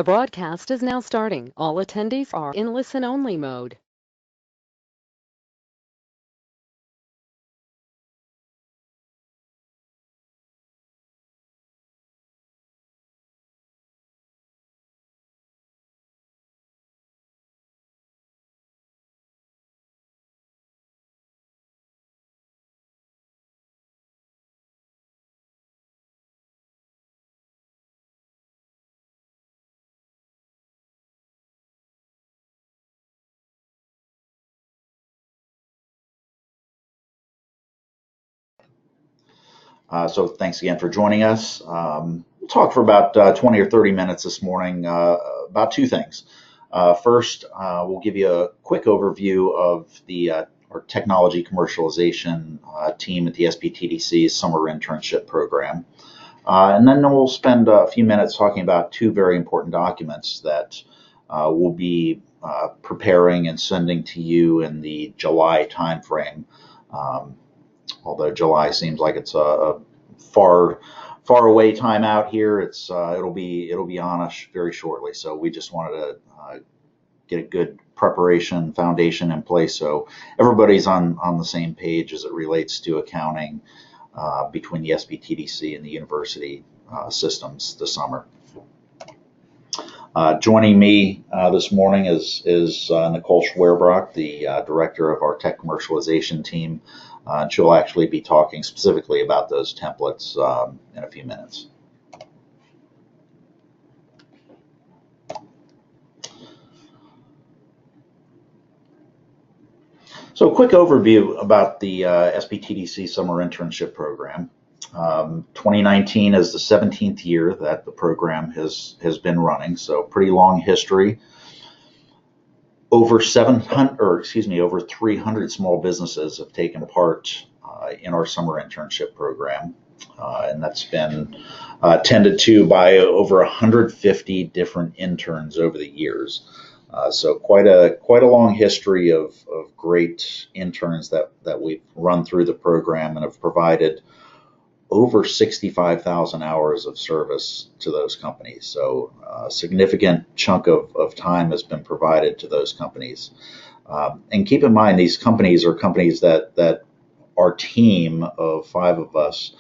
The broadcast is now starting. All attendees are in listen-only mode. So thanks again for joining us. We'll talk for about 20 or 30 minutes this morning about two things. First, we'll give you a quick overview of our technology commercialization team at the SBTDC summer internship program. And then we'll spend a few minutes talking about two very important documents that we'll be preparing and sending to you in the July timeframe. Although July seems like it's a far away time out here, it'll be on us very shortly. So we just wanted to get a good preparation foundation in place so everybody's on the same page as it relates to accounting between the SBTDC and the university systems this summer. Joining me this morning is Nicole Schwerbrock, the director of our tech commercialization team. And she'll actually be talking specifically about those templates in a few minutes. So a quick overview about the SBTDC Summer Internship Program. 2019 is the 17th year that the program has been running, so pretty long history. Over 300 small businesses have taken part in our summer internship program, and that's been tended to by over 150 different interns over the years. So quite a long history of great interns that we've run through the program and have provided over 65,000 hours of service to those companies. So a significant chunk of time has been provided to those companies. And keep in mind, these companies are companies that our team of 5 of us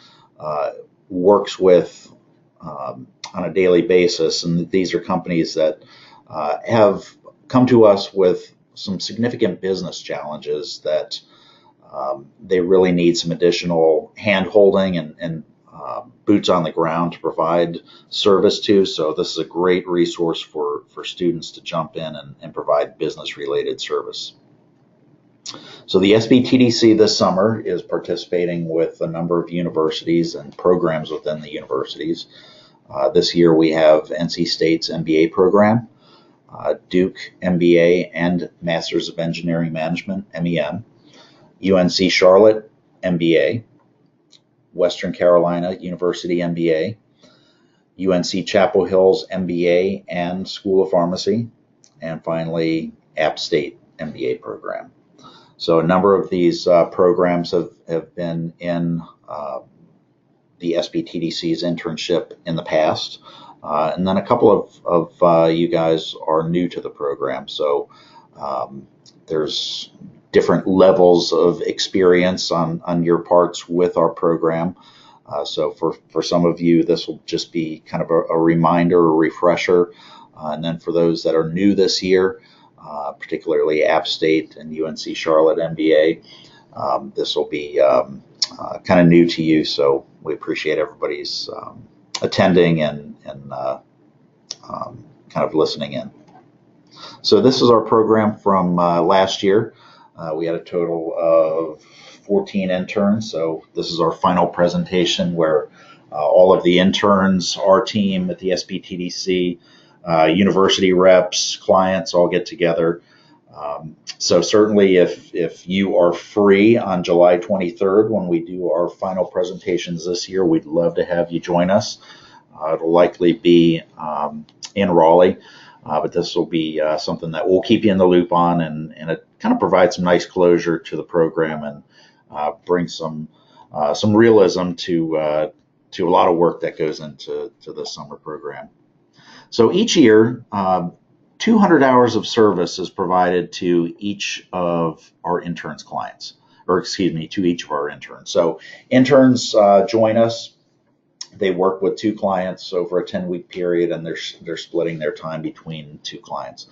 works with on a daily basis. And these are companies that have come to us with some significant business challenges that they really need some additional hand-holding and boots on the ground to provide service to. So this is a great resource for students to jump in and provide business-related service. So the SBTDC this summer is participating with a number of universities and programs within the universities. This year we have NC State's MBA program, Duke MBA and Masters of Engineering Management, MEM, UNC Charlotte MBA, Western Carolina University MBA, UNC Chapel Hill's MBA and School of Pharmacy, and finally App State MBA program. So a number of these programs have been in the SBTDC's internship in the past, and then a couple of you guys are new to the program. So there's different levels of experience on your parts with our program. So for some of you, this will just be kind of a reminder, a refresher. And then for those that are new this year, particularly App State and UNC Charlotte MBA, this will be kind of new to you. So we appreciate everybody's attending and kind of listening in. So this is our program from last year. We had a total of 14 interns, so this is our final presentation where all of the interns, our team at the SBTDC, university reps, clients all get together. So certainly if you are free on July 23rd when we do our final presentations this year, we'd love to have you join us. It'll likely be in Raleigh. But this will be something that we'll keep you in the loop on, and it kind of provides some nice closure to the program and bring some realism to a lot of work that goes into the summer program. So each year, 200 hours of service is provided to each of our interns' clients, or excuse me, to each of our interns. So interns join us. They work with 2 clients over a 10-week period, and they're splitting their time between 2 clients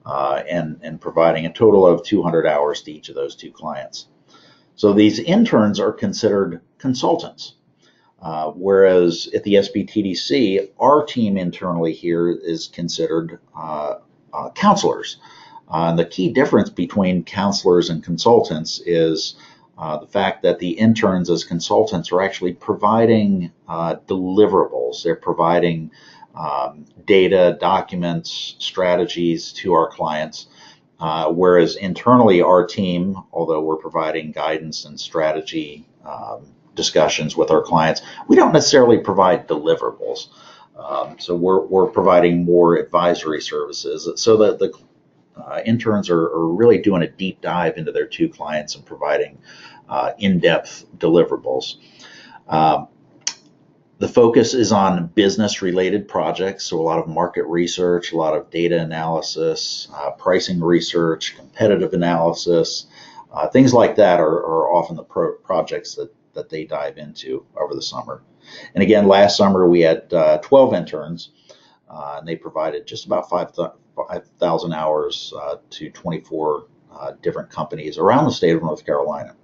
and providing a total of 200 hours to each of those 2 clients. So these interns are considered consultants. Whereas at the SBTDC, our team internally here is considered counselors. And the key difference between counselors and consultants is the fact that the interns as consultants are actually providing deliverables. They're providing data, documents, strategies to our clients. Whereas internally, our team, although we're providing guidance and strategy discussions with our clients, we don't necessarily provide deliverables. So we're providing more advisory services so that the interns are really doing a deep dive into their 2 clients and providing in-depth deliverables. The focus is on business-related projects, so a lot of market research, a lot of data analysis, pricing research, competitive analysis, things like that are often the projects that they dive into over the summer. And again, last summer we had 12 interns, and they provided just about 5,000 hours to 24 different companies around the state of North Carolina.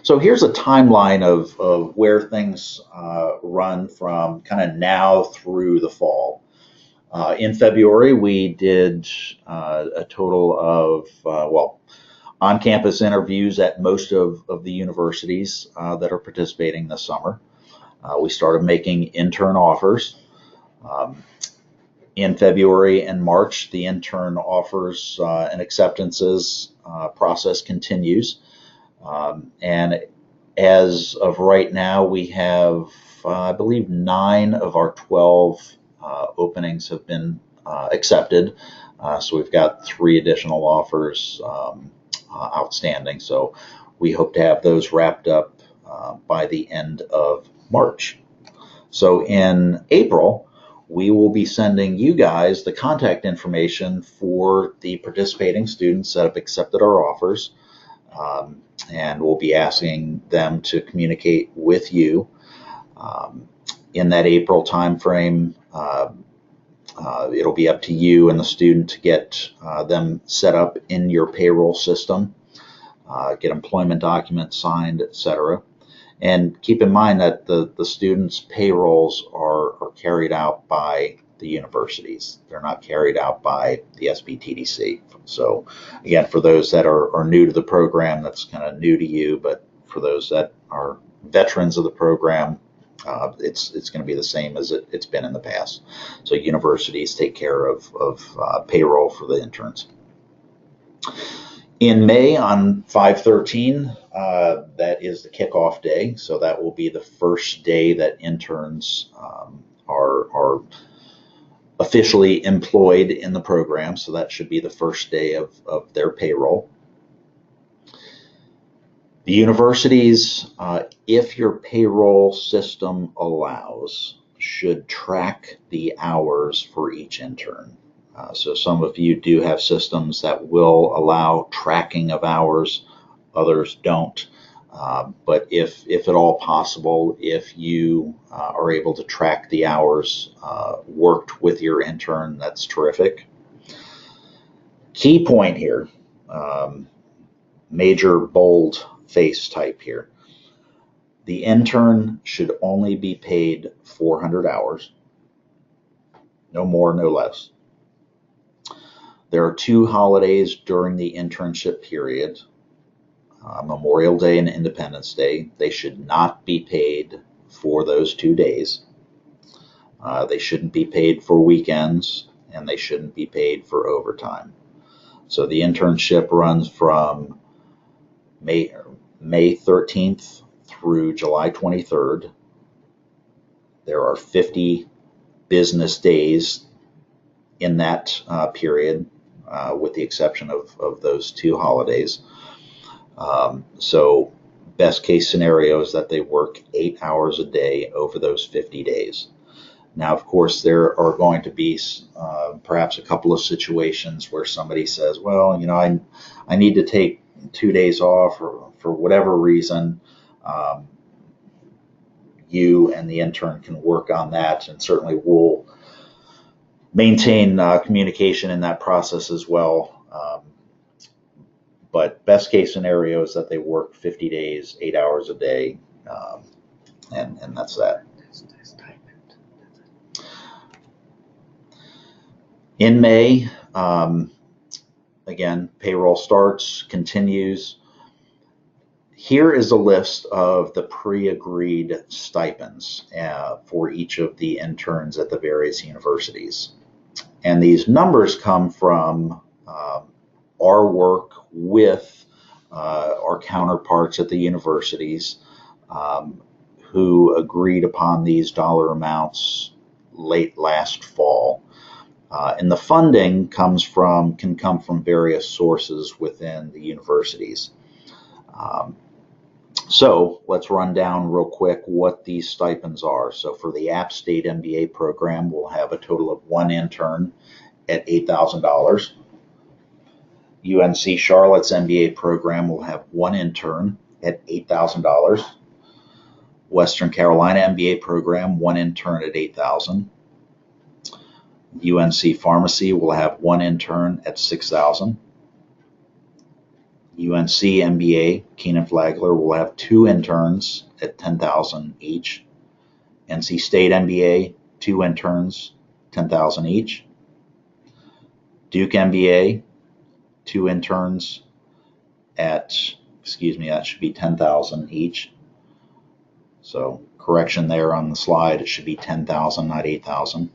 So here's a timeline of where things run from kind of now through the fall. In February, we did a total of, on-campus interviews at most of the universities that are participating this summer. We started making intern offers. In February and March, the intern offers and acceptances process continues. And as of right now, we have, I believe, 9 of our 12 openings have been accepted. So we've got 3 additional offers outstanding. So we hope to have those wrapped up by the end of March. So in April, we will be sending you guys the contact information for the participating students that have accepted our offers. And we'll be asking them to communicate with you in that April timeframe. It'll be up to you and the student to get them set up in your payroll system, get employment documents signed, etc. And keep in mind that the students' payrolls are carried out by the universities. They're not carried out by the SBTDC. So again, for those that are new to the program, that's kind of new to you, but for those that are veterans of the program, it's going to be the same as it's been in the past. So universities take care of payroll for the interns. In May on 5/13, that is the kickoff day. So that will be the first day that interns are officially employed in the program. So that should be the first day of their payroll. The universities, if your payroll system allows, should track the hours for each intern. So some of you do have systems that will allow tracking of hours, others don't. But if at all possible, if you are able to track the hours worked with your intern, that's terrific. Key point here, major bold face type here. The intern should only be paid 400 hours, no more, no less. There are 2 holidays during the internship period, Memorial Day and Independence Day. They should not be paid for those 2 days. They shouldn't be paid for weekends, and they shouldn't be paid for overtime. So the internship runs from May 13th through July 23rd. There are 50 business days in that period, with the exception of those 2 holidays. So best case scenario is that they work 8 hours a day over those 50 days. Now, of course, there are going to be perhaps a couple of situations where somebody says, well, I need to take 2 days off, or for whatever reason. You and the intern can work on that, and certainly we'll maintain communication in that process as well. But best case scenario is that they work 50 days, 8 hours a day, and that's that. In May, again, payroll starts, continues. Here is a list of the pre-agreed stipends for each of the interns at the various universities. And these numbers come from our work with our counterparts at the universities who agreed upon these dollar amounts late last fall. And the funding can come from various sources within the universities. So let's run down real quick what these stipends are. So for the App State MBA program, we'll have a total of 1 intern at $8,000. UNC Charlotte's MBA program will have 1 intern at $8,000. Western Carolina MBA program, 1 intern at $8,000. UNC Pharmacy will have 1 intern at $6,000. UNC MBA Keenan Flagler will have 2 interns at $10,000 each. NC State MBA, 2 interns, $10,000 each. Duke MBA, 2 interns at, that should be $10,000 each. So correction there on the slide, it should be $10,000, not $8,000.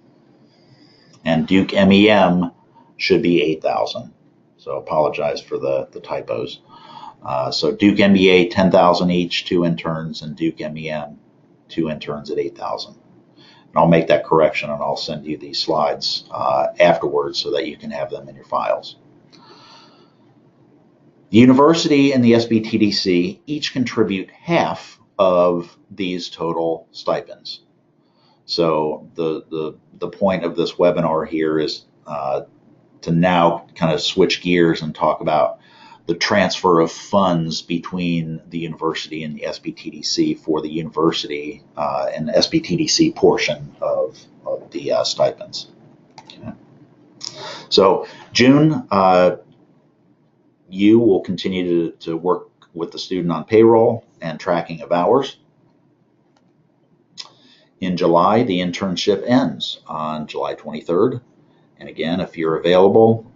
And Duke MEM should be $8,000. So apologize for the typos. So Duke MBA, $10,000 each, 2 interns, and Duke MEM, 2 interns at $8,000. And I'll make that correction, and I'll send you these slides afterwards so that you can have them in your files. The university and the SBTDC each contribute half of these total stipends. So the point of this webinar here is to now kind of switch gears and talk about the transfer of funds between the university and the SBTDC for the university and the SBTDC portion of the stipends. Okay. So June, you will continue to work with the student on payroll and tracking of hours. In July, the internship ends on July 23rd. And again, if you're available,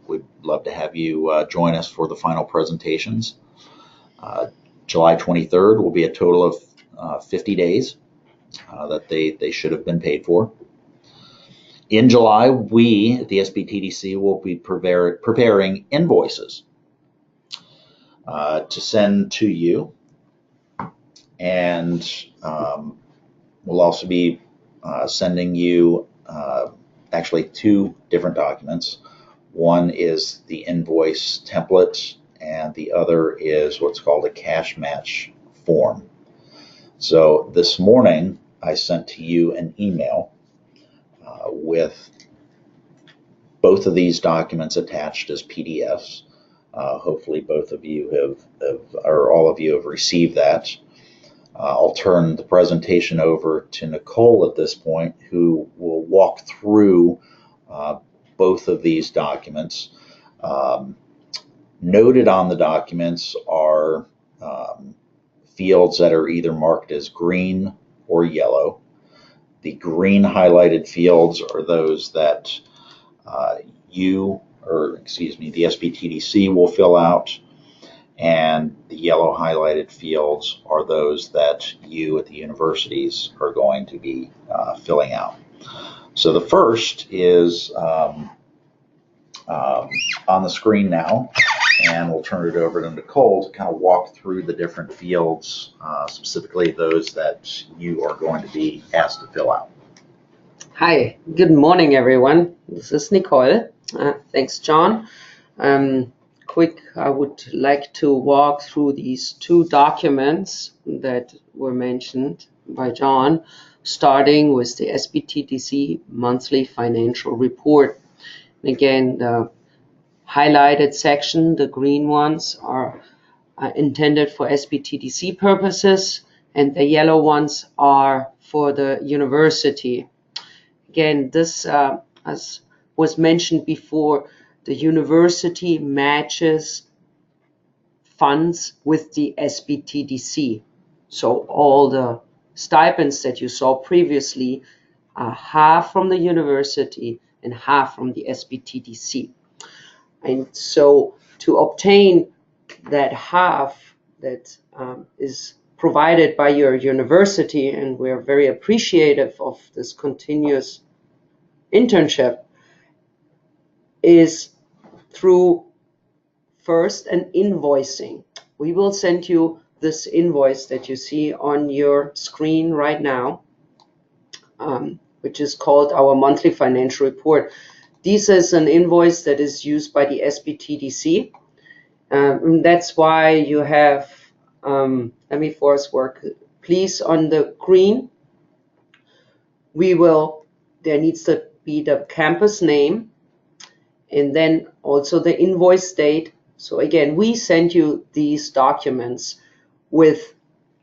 we'd love to have you join us for the final presentations. July 23rd will be a total of 50 days that they should have been paid for. In July, we at the SBTDC will be preparing invoices to send to you, and we'll also be sending you actually 2 different documents. One is the invoice template, and the other is what's called a cash match form. So this morning, I sent to you an email with both of these documents attached as PDFs. Hopefully both of you or all of you have received that. I'll turn the presentation over to Nicole at this point, who will walk through both of these documents. Noted on the documents are fields that are either marked as green or yellow. The green highlighted fields are those that the SBTDC will fill out, and the yellow highlighted fields are those that you at the universities are going to be filling out. So the first is on the screen now, and we'll turn it over to Nicole to kind of walk through the different fields, specifically those that you are going to be asked to fill out. Hi, good morning everyone. This is Nicole. Thanks, John. I would like to walk through these 2 documents that were mentioned by John. starting with the SBTDC monthly financial report. And again, the highlighted section, the green ones, are intended for SBTDC purposes, and the yellow ones are for the university. Again, this, as was mentioned before, the university matches funds with the SBTDC. So all the stipends that you saw previously are half from the university and half from the SBTDC. And so to obtain that half that is provided by your university, and we're very appreciative of this continuous internship, is through first an invoicing. We will send you this invoice that you see on your screen right now, which is called our monthly financial report. This is an invoice that is used by the SBTDC. That's why you have, let me force work, please, on the green. There needs to be the campus name and then also the invoice date. So again, we send you these documents with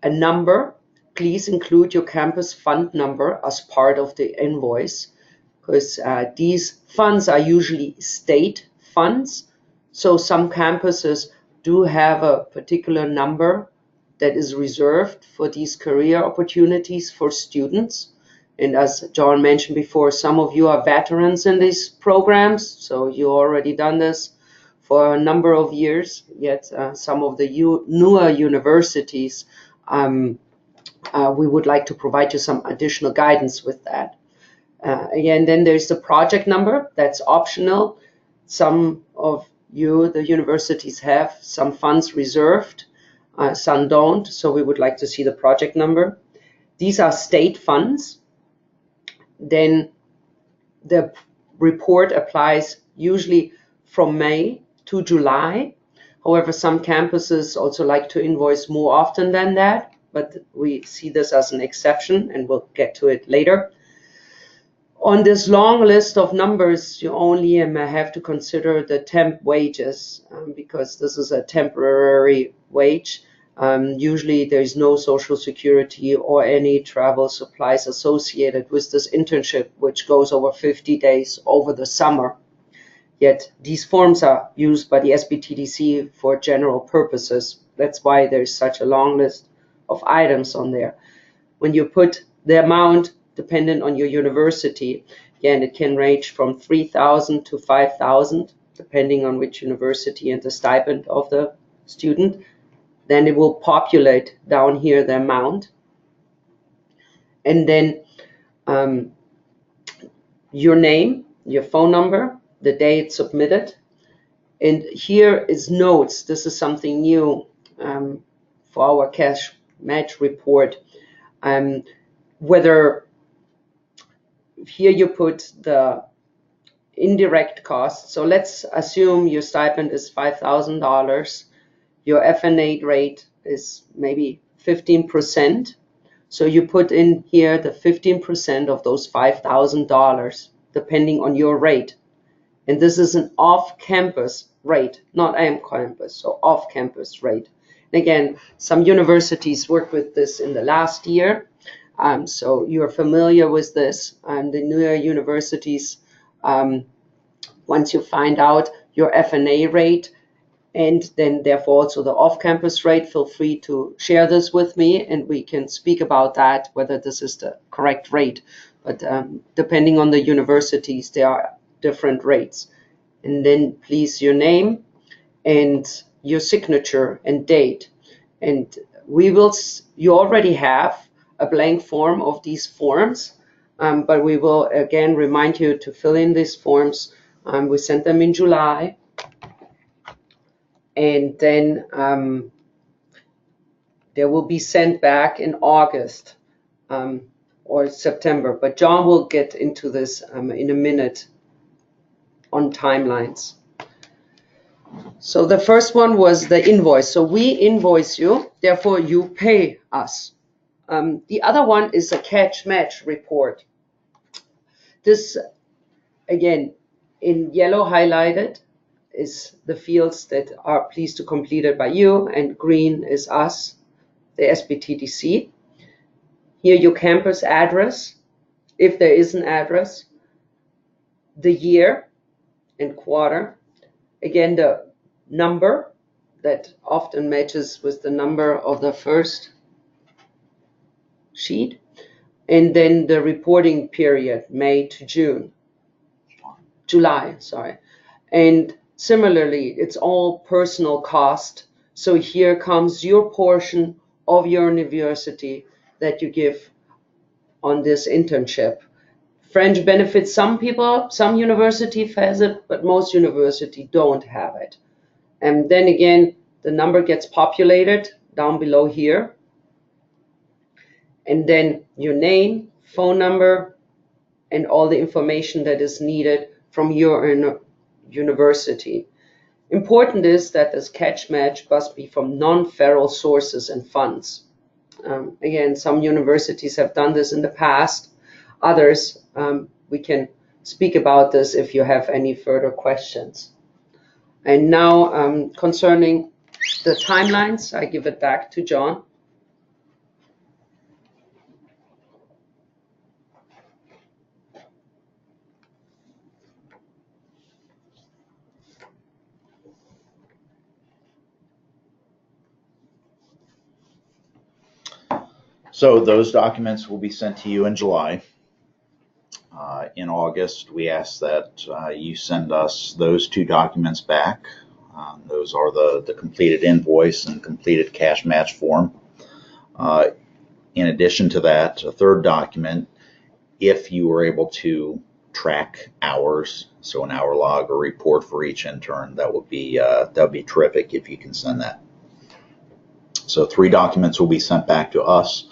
a number. Please include your campus fund number as part of the invoice, because these funds are usually state funds. So some campuses do have a particular number that is reserved for these career opportunities for students. And as John mentioned before, some of you are veterans in these programs, so you already done this for a number of years. Yet some of the newer universities, we would like to provide you some additional guidance with that. Again, then there's the project number. That's optional. Some of you, the universities, have some funds reserved, some don't, so we would like to see the project number. These are state funds. Then the report applies usually from May to July. However, some campuses also like to invoice more often than that, but we see this as an exception, and we'll get to it later. On this long list of numbers, you only have to consider the temp wages, because this is a temporary wage. Usually there is no social security or any travel supplies associated with this internship, which goes over 50 days over the summer. Yet these forms are used by the SBTDC for general purposes. That's why there's such a long list of items on there. When you put the amount dependent on your university, again, it can range from $3,000 to $5,000, depending on which university and the stipend of the student. Then it will populate down here the amount. And then your name, your phone number, the day it's submitted. And here is notes. This is something new for our cash match report. Whether here you put the indirect costs. So let's assume your stipend is $5,000. Your FNA rate is maybe 15%. So you put in here the 15% of those $5,000, depending on your rate. And this is an off-campus rate, not on-campus, so off-campus rate. And again, some universities worked with this in the last year. So you're familiar with this. The newer universities, once you find out your FNA rate, and then therefore also the off-campus rate, feel free to share this with me and we can speak about that, whether this is the correct rate. But depending on the universities, there are different rates. And then please your name and your signature and date. And you already have a blank form of these forms, but we will again remind you to fill in these forms. We sent them in July. And then they will be sent back in August or September. But John will get into this in a minute on timelines. So the first one was the invoice. So we invoice you, therefore you pay us The other one is a catch-match report. This, again, in yellow highlighted is the fields that are pleased to complete it by you, and green is us, the SBTDC. Here your campus address, if there is an address, the year and quarter, again the number that often matches with the number of the first sheet, and then the reporting period, May to July, sorry. And similarly, it's all personal cost. So here comes your portion of your university that you give on this internship. Fringe benefits some people, some university has it, but most university don't have it. And then again, the number gets populated down below here. And then your name, phone number, and all the information that is needed from your university. Important is that this catch match must be from non-federal sources and funds. Again, some universities have done this in the past. Others, we can speak about this if you have any further questions. And now, concerning the timelines, I give it back to John. So those documents will be sent to you in July. In August, we ask that you send us those two documents back. Those are the completed invoice and completed cash match form. In addition to that, a third document, if you were able to track hours, so an hour log or report for each intern, that would be terrific if you can send that. So 3 documents will be sent back to us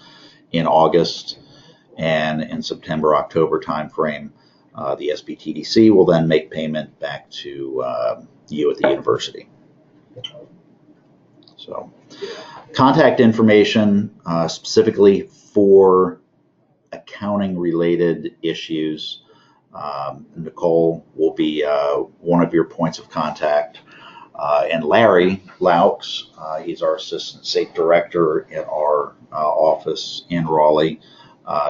in August, and in September, October timeframe, the SBTDC will then make payment back to you at the university. So, contact information specifically for accounting-related issues. Nicole will be one of your points of contact. And Larry Laux, he's our Assistant State Director in our office in Raleigh.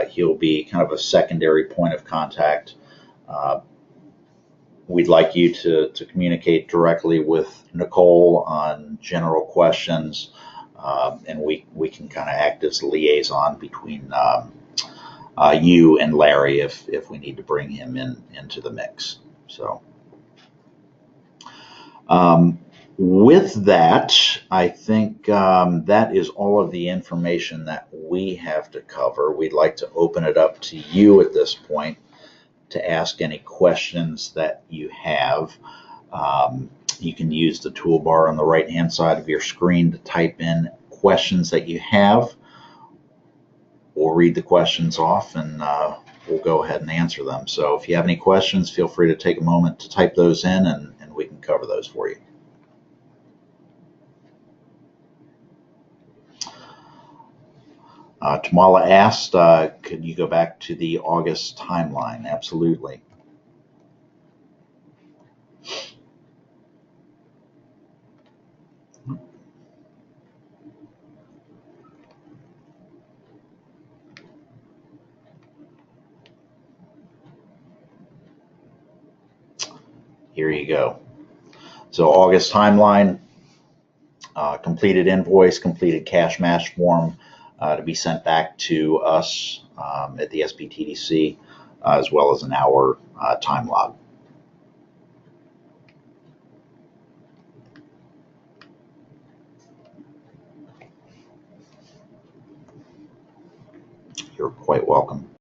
He'll be kind of a secondary point of contact. We'd like you to communicate directly with Nicole on general questions, and we can kind of act as liaison between you and Larry if we need to bring him into the mix. So. With that, I think that is all of the information that we have to cover. We'd like to open it up to you at this point to ask any questions that you have. You can use the toolbar on the right-hand side of your screen to type in questions that you have. We'll read the questions off and we'll go ahead and answer them. So if you have any questions, feel free to take a moment to type those in and we can cover those for you. Tamala asked, could you go back to the August timeline? Absolutely. Here you go. So August timeline, completed invoice, completed cash match form, to be sent back to us at the SBTDC, as well as an hour time log. You're quite welcome.